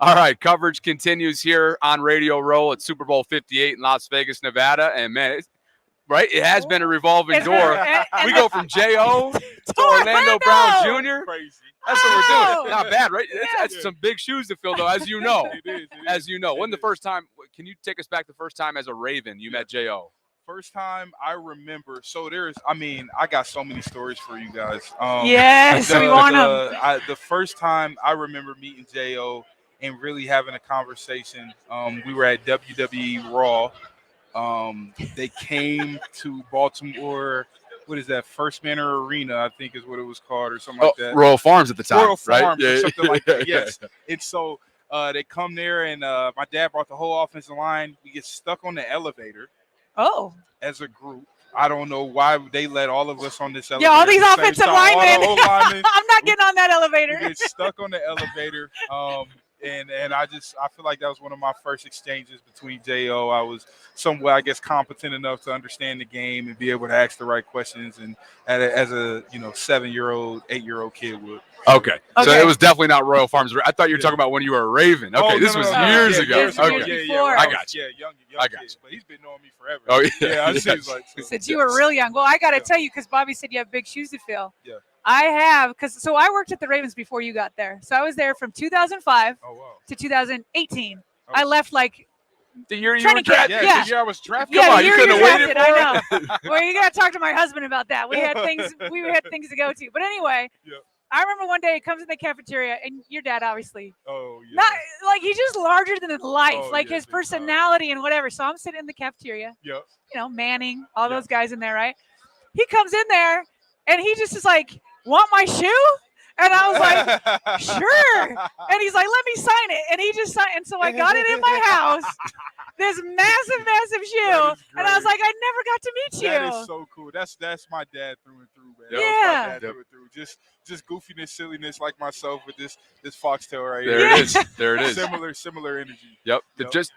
All right, coverage continues here on Radio Row at Super Bowl 58 in Las Vegas, Nevada. And, man, right, it has been a revolving door. We go from J.O. to Orlando Brown Jr. Crazy. That's what we're doing. Not bad, right? That's Yeah. some big shoes to fill, though, as you know. It is. As you know. When the first time – can you take us back the first time as a Raven you met J.O.? First time I remember, so I got so many stories for you guys. Yes, we want them. The first time I remember meeting J.O. and really having a conversation, we were at WWE Raw. They came to Baltimore. What is that? First Manor Arena, I think is what it was called, or something like that. Royal Farms at the time, Royal right? Farms or something like that. Yeah. Yes. And so they come there, and my dad brought the whole offensive line. We get stuck on the elevator. Oh. As a group. I don't know why they let all of us on this elevator. Yeah, all these offensive linemen. I'm not getting on that elevator. We get stuck on the elevator. And I feel like that was one of my first exchanges between J.O. I was somewhat, I guess, competent enough to understand the game and be able to ask the right questions, and as a 7-year-old, 8-year-old kid would. Okay. So it was definitely not Royal Farms. I thought you were talking about when you were a Raven. Okay, this was years ago. Years okay. before. I got you. Yeah, young I got kid, you. but he's been knowing me forever. Oh, yeah. Yeah, it seems like so. Since you were real young. Well, I got to tell you, because Bobby said you have big shoes to fill. Yeah. I have, so I worked at the Ravens before you got there. So I was there from 2005 to 2018. Okay. I left like the year you were drafted. Yeah, the year I was drafted. Come on, you couldn't have waited. I know. Well, you got to talk to my husband about that. We had things to go to. But anyway, I remember one day he comes in the cafeteria, and your dad obviously. Oh, yeah. Not like he's just larger than life, his personality and whatever. So I'm sitting in the cafeteria. Yep. Manning, all those guys in there, right? He comes in there, and he just is like, "Want my shoe?" And I was like, "Sure." And he's like, "Let me sign it." And he just signed. And so I got it in my house, this massive shoe. And I was like, "I never got to meet you." That is so cool. That's my dad through and through, man. Yeah. That was my dad through and through. Just goofiness, silliness, like myself with this foxtail right here. There it is. There it is. Similar energy. Yep.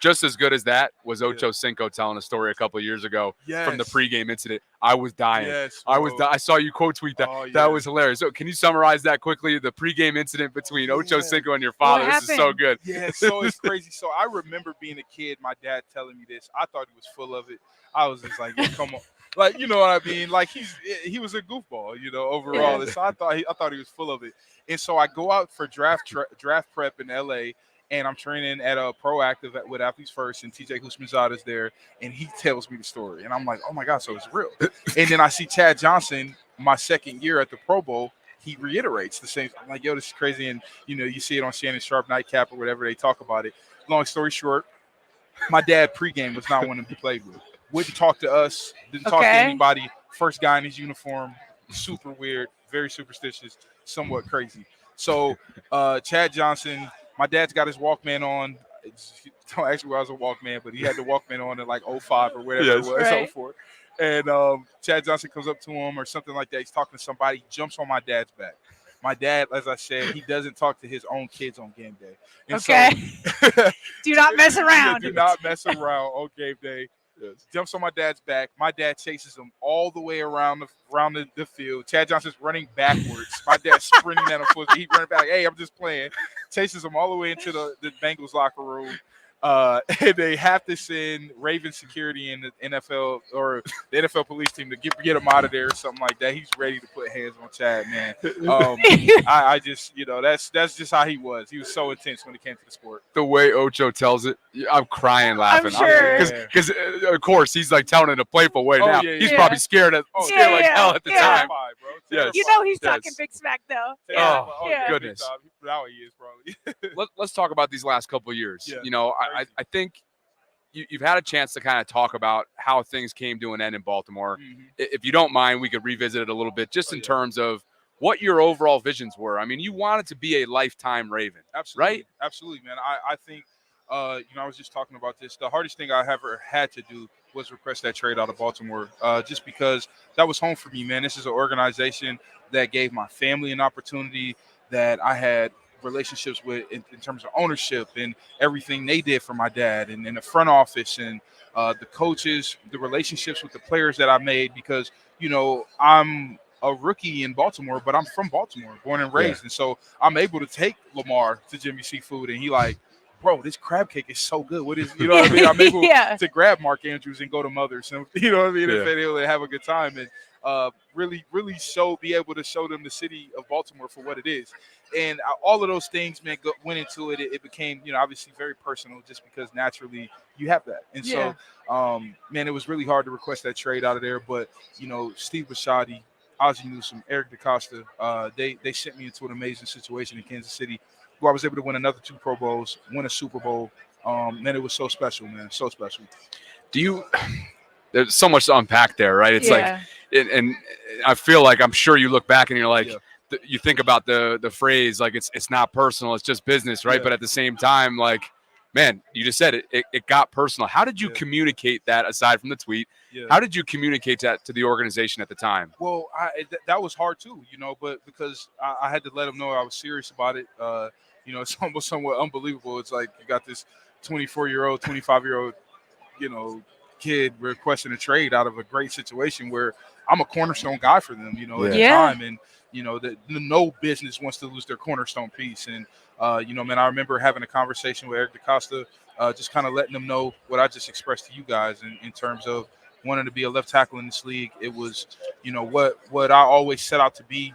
Just as good as that was Ocho Cinco telling a story a couple of years ago from the pregame incident. I was dying. Yes, I saw you quote tweet that. That was hilarious. So can you summarize that quickly? The pregame incident between Ocho Cinco and your father. This is so good. Yeah, so it's crazy. So I remember being a kid, my dad telling me this. I thought he was full of it. I was just like, yeah, come on. Like, you know what I mean? Like he was a goofball, overall. And so I thought he was full of it. And so I go out for draft prep in LA, and I'm training at a Proactive with Athletes First, and TJ Houshmandzadeh is there, and he tells me the story. And I'm like, oh my God, so it's real. And then I see Chad Johnson, my second year at the Pro Bowl, he reiterates the same. I'm like, yo, this is crazy. And, you see it on Shannon Sharp Nightcap or whatever, they talk about it. Long story short, my dad pregame was not one to be played with. Wouldn't talk to us, didn't talk to anybody. First guy in his uniform, super weird, very superstitious, somewhat crazy. So Chad Johnson, my dad's got his Walkman on. Don't ask me why I was a Walkman, but he had the Walkman on in like 05 or whatever it was, 04. And Chad Johnson comes up to him or something like that. He's talking to somebody, jumps on my dad's back. My dad, as I said, he doesn't talk to his own kids on game day. And so, do not mess around. Do not mess around on game day. Jumps on my dad's back. My dad chases him all the way around the field. Chad Johnson's running backwards. My dad's sprinting at him. He running back. Hey, I'm just playing. Chases him all the way into the Bengals locker room. And they have to send Raven security in the NFL or the NFL police team to get him out of there or something like that. He's ready to put hands on Chad, man. I just, that's just how he was. He was so intense when it came to the sport. The way Ocho tells it, I'm crying laughing. I'm sure. Because of course he's like telling it in a playful way now. Yeah, he's probably scared like hell at the time. Yes. He's talking big smack though. Goodness. Now he is probably. Let's talk about these last couple of years. Yeah. I think you've had a chance to kind of talk about how things came to an end in Baltimore. Mm-hmm. If you don't mind, we could revisit it a little bit just in terms of what your overall visions were. I mean, you wanted to be a lifetime Raven. Absolutely. Right? Absolutely, man. I think, I was just talking about this. The hardest thing I ever had to do was request that trade out of Baltimore, just because that was home for me, man. This is an organization that gave my family an opportunity that I had relationships with in terms of ownership and everything they did for my dad and in the front office and the coaches, the relationships with the players that I made because, I'm a rookie in Baltimore, but I'm from Baltimore, born and raised. Yeah. And so I'm able to take Lamar to Jimmy Seafood and he like, bro, this crab cake is so good. What is, you know what I mean? I'm able to grab Mark Andrews and go to Mother's, and, you know what I mean? If they're able to have a good time and really be able to show them the city of Baltimore for what it is. And all of those things, man, went into it. It became, you know, obviously very personal just because naturally you have that. And so, man, it was really hard to request that trade out of there. But, you know, Steve Bisciotti, Ozzie Newsome, Eric DeCosta, they sent me into an amazing situation in Kansas City where I was able to win another 2 Pro Bowls, win a Super Bowl. Man, it was so special, man, so special. There's so much to unpack there, right? It's like, and I feel like I'm sure you look back and you're like, you think about the phrase like it's not personal, it's just business, right? But at the same time, like, man, you just said it got personal. How did you communicate that aside from the tweet? How did you communicate that to the organization at the time? Well, that was hard too, you know, but because I had to let them know I was serious about it. You know, it's almost somewhat unbelievable. It's like you got this 24-year-old, 25-year-old, you know, kid requesting a trade out of a great situation where I'm a cornerstone guy for them, you know, at the time. And, you know, no business wants to lose their cornerstone piece. And, you know, man, I remember having a conversation with Eric DeCosta, just kind of letting them know what I just expressed to you guys in terms of wanting to be a left tackle in this league. It was, you know, what I always set out to be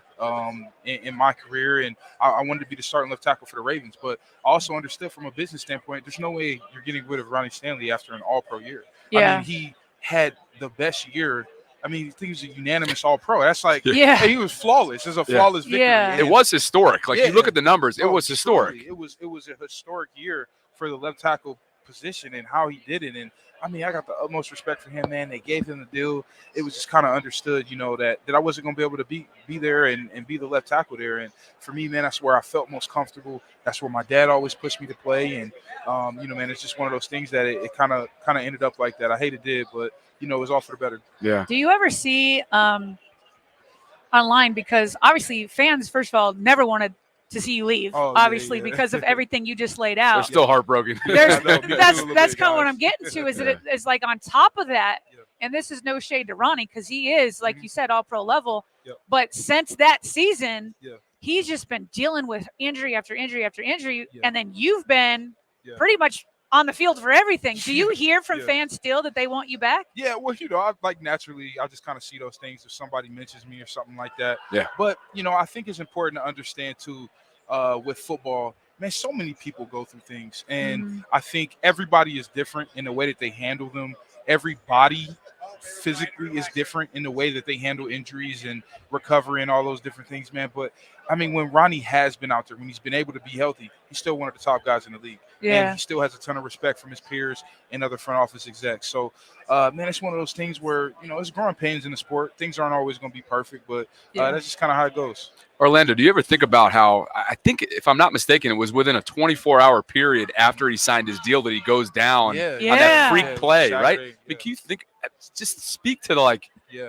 in my career. And I wanted to be the starting left tackle for the Ravens. But I also understood from a business standpoint, there's no way you're getting rid of Ronnie Stanley after an all-pro year. I mean, he had the best year. I mean, I think he was a unanimous all-pro. That's like, hey, he was flawless. It's a flawless victory. Yeah. It was historic. Like, you look at the numbers, it was historic. Truly, it was a historic year for the left tackle position and how he did it. And, I mean, I got the utmost respect for him, man. They gave him the deal. It was just kind of understood, you know, that I wasn't going to be able to be there and be the left tackle there. And for me, man, that's where I felt most comfortable. That's where my dad always pushed me to play. And, you know, man, it's just one of those things that it kind of ended up like that. I hate it did, but, you know, it was all for the better. Yeah. Do you ever see online, because obviously fans, first of all, never wanted to see you leave, obviously, because of everything you just laid out. They're still heartbroken. That's kind of what I'm getting to, is that it's like on top of that, and this is no shade to Ronnie, because he is, like you said, all pro level, but since that season, he's just been dealing with injury after injury after injury, and then you've been pretty much on the field for everything. Do you hear from fans still that they want you back? Yeah, well, you know, I naturally, I just kind of see those things if somebody mentions me or something like that. Yeah. But, you know, I think it's important to understand too, with football, man, so many people go through things. And I think everybody is different in the way that they handle them. Everybody physically is different in the way that they handle injuries and recovery and all those different things, man. But I mean, when Ronnie has been out there, when he's been able to be healthy, he's still one of the top guys in the league. Yeah. And he still has a ton of respect from his peers and other front office execs. So, man, it's one of those things where, you know, it's growing pains in the sport. Things aren't always going to be perfect, but that's just kind of how it goes. Orlando, do you ever think about how, I think, if I'm not mistaken, it was within a 24-hour period after he signed his deal that he goes down on that freak play, Saturday, right? I mean, can you think, just speak to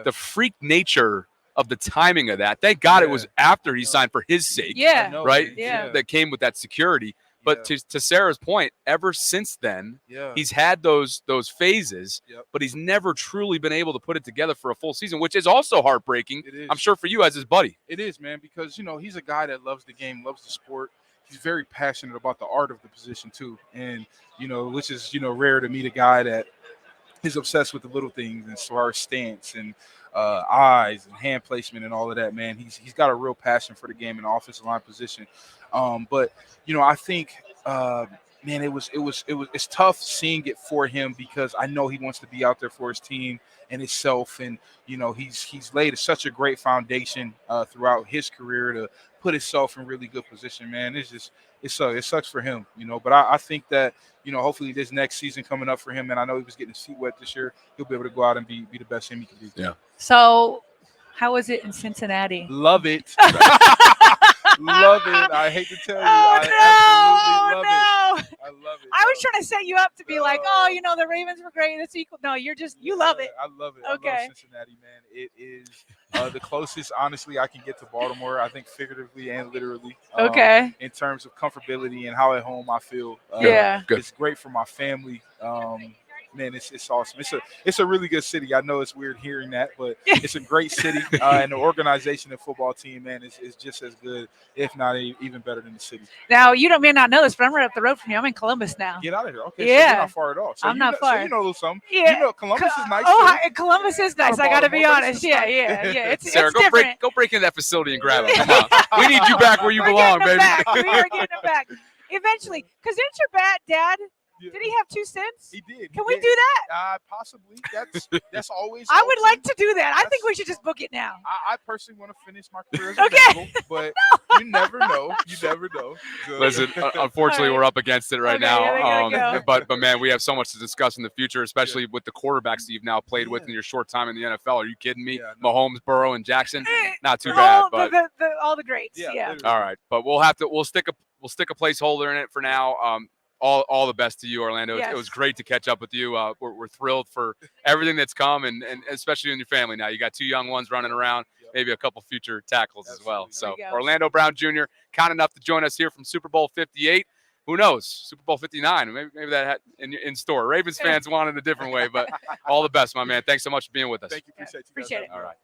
the freak nature of the timing of that? Thank God it was after he signed for his sake, right? Yeah. That came with that security. But to Sarah's point, ever since then, he's had those phases, but he's never truly been able to put it together for a full season, which is also heartbreaking, I'm sure, for you as his buddy. It is, man, because, you know, he's a guy that loves the game, loves the sport. He's very passionate about the art of the position, too. And, you know, which is, you know, rare to meet a guy that is obsessed with the little things as far as stance and eyes and hand placement and all of that, man. He's got a real passion for the game and offensive line position. But, you know, I think, man, it's tough seeing it for him because I know he wants to be out there for his team and himself. And, you know, he's laid such a great foundation throughout his career to put himself in really good position, man. It sucks for him, you know, but I think that, you know, hopefully this next season coming up for him, and I know he was getting his feet wet this year, he'll be able to go out and be the best him he can be. Yeah. So how was it in Cincinnati? Love it. Love it. I hate to tell you. I absolutely love it. I love it. I was trying to set you up to be like, oh, you know, the Ravens were great. It's equal. No, you love it. I love it. Okay. I love Cincinnati, man. It is the closest, honestly, I can get to Baltimore, I think figuratively and literally. Okay. In terms of comfortability and how at home I feel. Yeah. Good. It's great for my family. man, it's awesome. It's a really good city. I know it's weird hearing that, but it's a great city, and the organization and football team, man, is just as good, if not even better than the city. Now you may not know this, but I'm right up the road from you. I'm in Columbus now. Get out of here. Okay, Yeah. so you're not far at all. So I'm not far. So you know a little something. Yeah. You know Columbus is nice. Oh, too. Columbus is nice. I got to be Baltimore, but honest. it's nice. Yeah. It's Sarah, different. go break into that facility and grab him. Come on. We need you back where you belong, We're baby. getting them back. We are getting them back eventually. Because didn't your dad? Yeah. Did he have 2 cents? He did. Can we do that? Possibly. That's always. I would open. like to do that. I think we should just book it now. I personally want to finish my career as a Bengal, but you never know. You never know. So. Listen, unfortunately, we're up against it right now. Yeah, they gotta go. But man, we have so much to discuss in the future, especially with the quarterbacks that you've now played with in your short time in the NFL. Are you kidding me? Yeah, no. Mahomes, Burrow, and Jackson. Not too bad, but all the greats. Yeah. all right. But we'll stick a placeholder in it for now. All the best to you, Orlando. Yes. It was great to catch up with you. We're thrilled for everything that's come, and especially in your family now. You got 2 young ones running around, maybe a couple future tackles as well. So Orlando Brown Jr., kind enough to join us here from Super Bowl 58. Who knows? Super Bowl 59. Maybe that had in store. Ravens fans wanted a different way, but all the best, my man. Thanks so much for being with us. Thank you. Appreciate you. Appreciate it. All right.